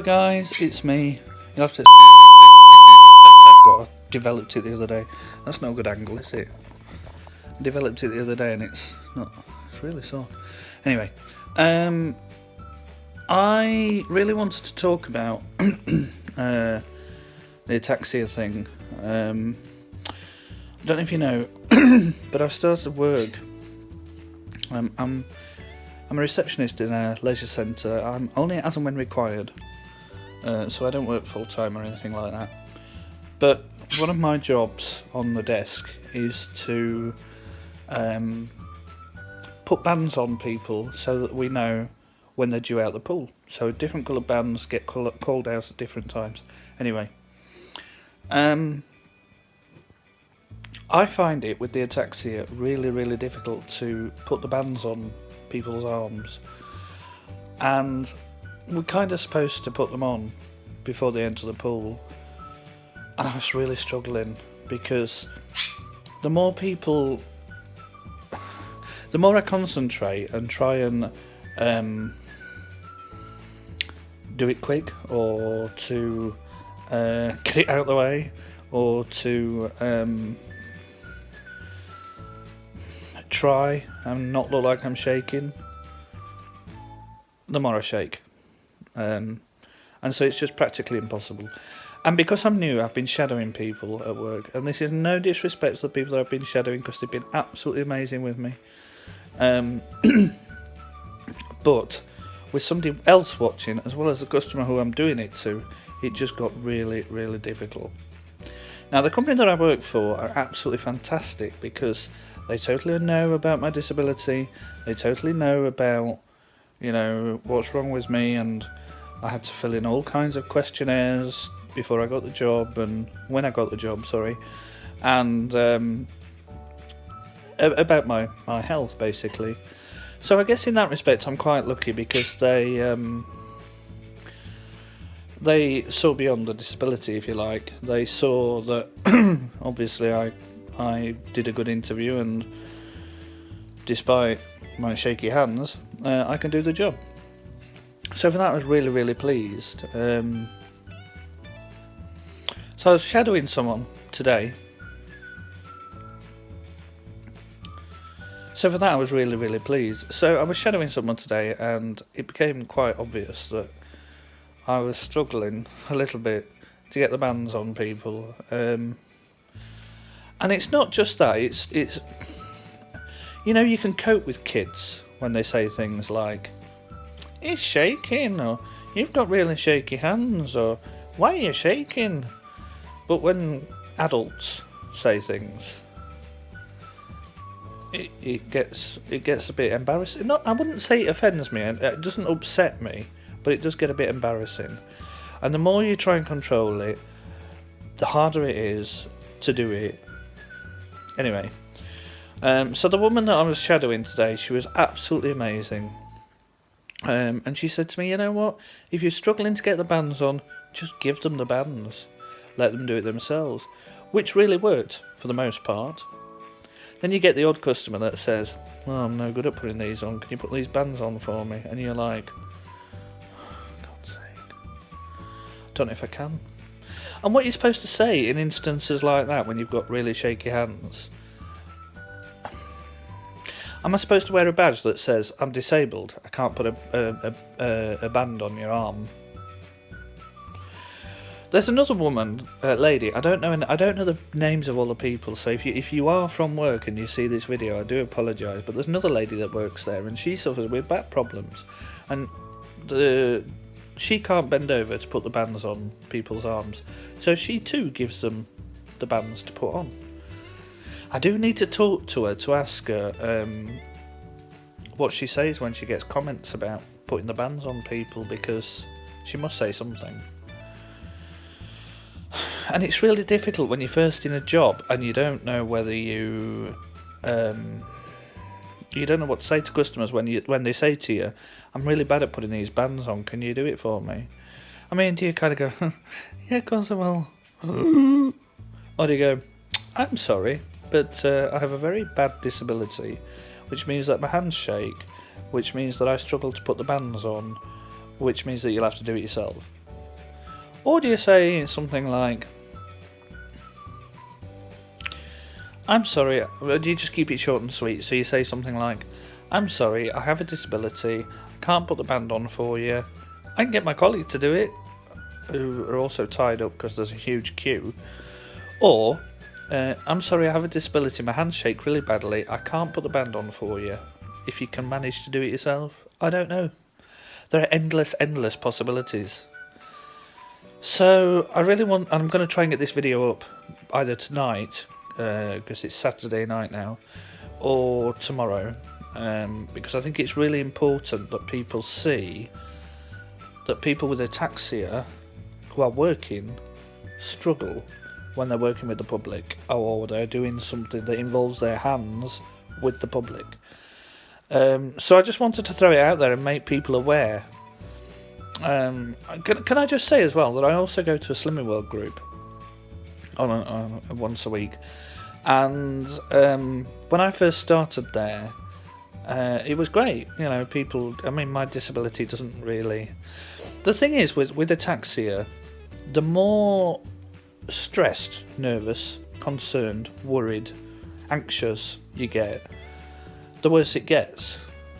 guys, it's me. You'll have to I developed it the other day. That's no good angle, is it? I developed it the other day and it's really sore. Anyway, I really wanted to talk about the Ataxia thing. I don't know if you know, but I've started work. I'm a receptionist in a leisure centre. I'm only as and when required, so I don't work full time or anything like that. But one of my jobs on the desk is to put bands on people so that we know when they're due out the pool. So different coloured bands get called out at different times. Anyway, I find it with the Ataxia really difficult to put the bands on people's arms, and we're kind of supposed to put them on before they enter the pool, and I was really struggling because the more I concentrate and try and do it quick, or to get it out of the way, or to try and not look like I'm shaking, the more I shake. And so it's just practically impossible. And because I'm new, I've been shadowing people at work, and this is no disrespect to the people that I've been shadowing, because they've been absolutely amazing with me. But with somebody else watching, as well as the customer who I'm doing it to, it just got really difficult. Now, the company that I work for are absolutely fantastic because they totally know about my disability. They totally know about, what's wrong with me, and I had to fill in all kinds of questionnaires before I got the job, and when I got the job, and about my health, basically. So I guess in that respect I'm quite lucky, because they saw beyond the disability, if you like. They saw that obviously I did a good interview, and despite my shaky hands, I can do the job. So for that I was really pleased. So I was shadowing someone today. So for that I was really pleased. So I was shadowing someone today, and it became quite obvious that I was struggling a little bit to get the bands on people. And it's not just that, it's you can cope with kids when they say things like, "He's shaking," or "You've got really shaky hands," or "Why are you shaking?" But when adults say things, it gets a bit embarrassing. I wouldn't say it offends me, it doesn't upset me, but it does get a bit embarrassing. And the more you try and control it, the harder it is to do it. Anyway, so the woman that I was shadowing today, she was absolutely amazing. And she said to me, "You know what? If you're struggling to get the bands on, just give them the bands. Let them do it themselves." Which really worked for the most part. Then you get the odd customer that says, "Oh, I'm no good at putting these on. Can you put these bands on for me?" And you're like, God's sake, I don't know if I can. And what you're supposed to say in instances like that, when you've got really shaky hands, am I supposed to wear a badge that says I'm disabled? I can't put a band on your arm. There's another woman, lady. I don't know the names of all the people. So if you are from work and you see this video, I do apologise. But there's another lady that works there, and she suffers with back problems, and she can't bend over to put the bands on people's arms. So she too gives them the bands to put on. I do need to talk to her to ask her what she says when she gets comments about putting the bands on people, because she must say something. And it's really difficult when you're first in a job and you don't know whether you don't know what to say to customers when they say to you, "I'm really bad at putting these bands on, can you do it for me?" I mean, do you kind of go, "Yeah, of course I will," or do you go, "I'm sorry, but I have a very bad disability, which means that my hands shake, which means that I struggle to put the bands on, which means that you'll have to do it yourself." Or do you say something like, I'm sorry, do you just keep it short and sweet? So you say something like, I'm sorry, I have a disability, can't put the band on for you. I can get my colleague to do it, who are also tied up because there's a huge queue. Or, I'm sorry, I have a disability, my hands shake really badly, I can't put the band on for you. If you can manage to do it yourself, I don't know. There are endless possibilities. So, I really want, and I'm going to try and get this video up either tonight, because it's Saturday night now, or tomorrow, because I think it's really important that people see that people with ataxia who are working struggle when they're working with the public, or they're doing something that involves their hands with the public. So I just wanted to throw it out there and make people aware. Can I just say as well that I also go to a Slimming World group on once a week, and when I first started there, it was great. You know, people. I mean, my disability doesn't really. The thing is, with ataxia, the more stressed, nervous, concerned, worried, anxious you get, the worse it gets.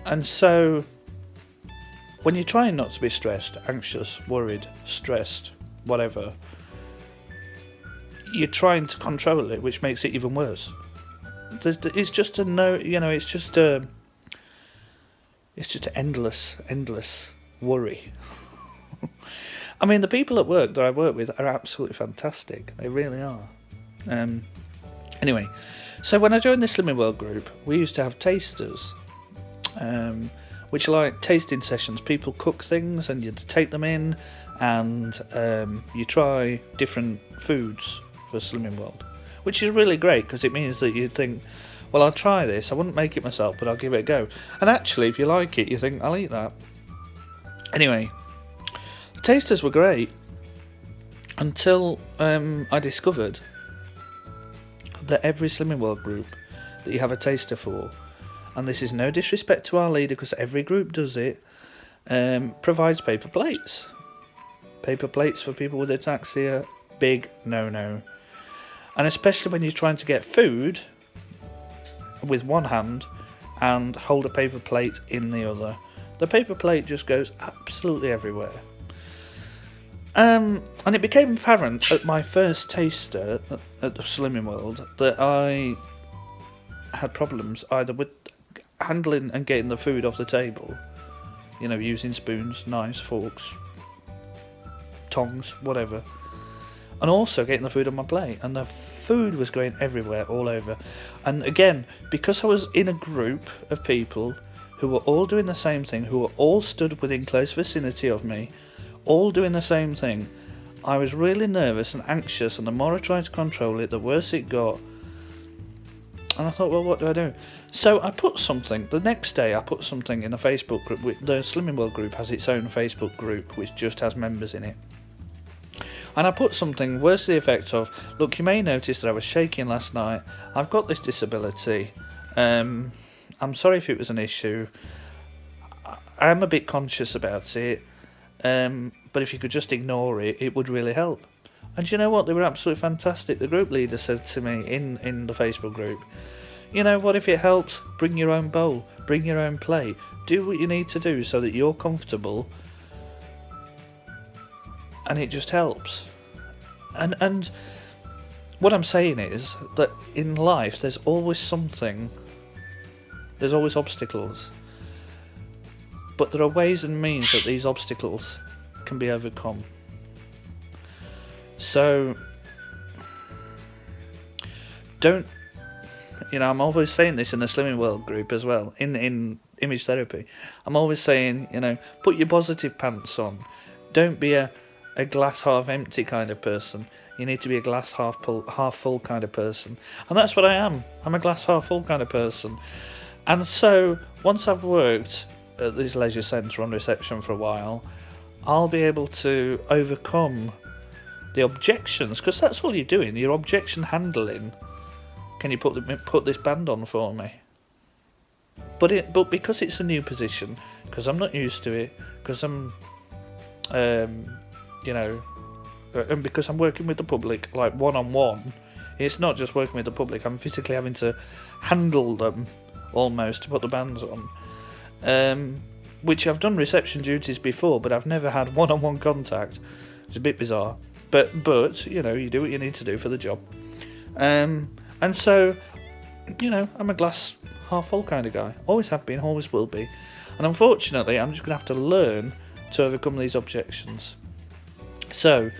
And so, when you're trying not to be stressed, anxious, worried, stressed, whatever, you're trying to control it, which makes it even worse. It's just it's just an endless worry. I mean, the people at work that I work with are absolutely fantastic. They really are. Anyway, so when I joined the Slimming World group, we used to have tasters, which are like tasting sessions. People cook things and you take them in, and you try different foods for Slimming World, which is really great because it means that you think, well, I'll try this. I wouldn't make it myself, but I'll give it a go. And actually, if you like it, you think, I'll eat that. Anyway, the tasters were great until I discovered that every Slimming World group that you have a taster for, and this is no disrespect to our leader because every group does it, provides paper plates. Paper plates for people with ataxia, big no-no. And especially when you're trying to get food with one hand and hold a paper plate in the other. The paper plate just goes absolutely everywhere. And it became apparent at my first taster at the Slimming World that I had problems either with handling and getting the food off the table, you know, using spoons, knives, forks, tongs, whatever, and also getting the food on my plate, and the food was going everywhere, all over. And again, because I was in a group of people who were all doing the same thing, who were all stood within close vicinity of me, all doing the same thing, I was really nervous and anxious, and the more I tried to control it, the worse it got. And I thought, well, what do I do? So I put something, the next day I put something in a Facebook group. The Slimming World group has its own Facebook group, which just has members in it. And I put something words to the effect of, look, you may notice that I was shaking last night. I've got this disability. I'm sorry if it was an issue. I am a bit conscious about it. But if you could just ignore it, it would really help. And you know what? They were absolutely fantastic. The group leader said to me in the Facebook group, you know what, if it helps, bring your own bowl, bring your own plate. Do what you need to do so that you're comfortable. And it just helps. And what I'm saying is that in life there's always something, there's always obstacles. But there are ways and means that these obstacles can be overcome. So, don't, you know, I'm always saying this in the Slimming World group as well, in image therapy. I'm always saying, you know, put your positive pants on. Don't be a glass half empty kind of person. You need to be a glass half full kind of person. And that's what I am. I'm a glass half full kind of person. And so, once I've worked at this leisure centre on reception for a while, I'll be able to overcome the objections, because that's all you're doing, you're objection handling. Can you put this band on for me? But because it's a new position, because I'm not used to it, because I'm, you know, and because I'm working with the public, like one-on-one, it's not just working with the public, I'm physically having to handle them, almost, to put the bands on. Which I've done reception duties before, but I've never had one-on-one contact. It's a bit bizarre. But you know, you do what you need to do for the job. And so, you know, I'm a glass half full kind of guy. Always have been, always will be. And unfortunately, I'm just going to have to learn to overcome these objections. So,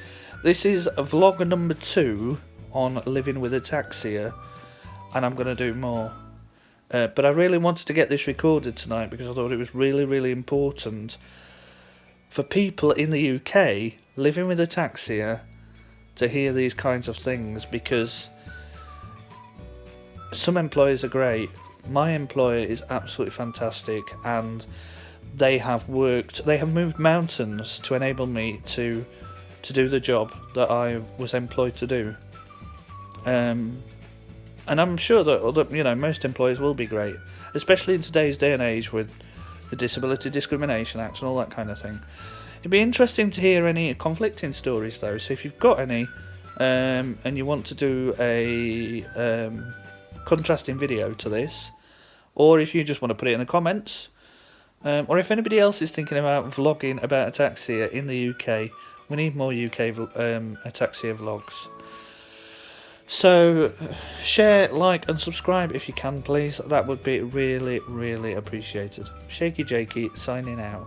this is vlog number 2 on living with ataxia, and I'm going to do more. But I really wanted to get this recorded tonight because I thought it was really, really important for people in the UK living with ataxia to hear these kinds of things, because some employers are great. My employer is absolutely fantastic, and they have moved mountains to enable me to do the job that I was employed to do. And I'm sure that, you know, most employers will be great, especially in today's day and age with the Disability Discrimination Act and all that kind of thing. It'd be interesting to hear any conflicting stories, though, so if you've got any, and you want to do a contrasting video to this, or if you just want to put it in the comments, or if anybody else is thinking about vlogging about ataxia in the UK, we need more UK ataxia vlogs. So, share, like and subscribe if you can, please. That would be really, really appreciated. Shakey Jakey signing out.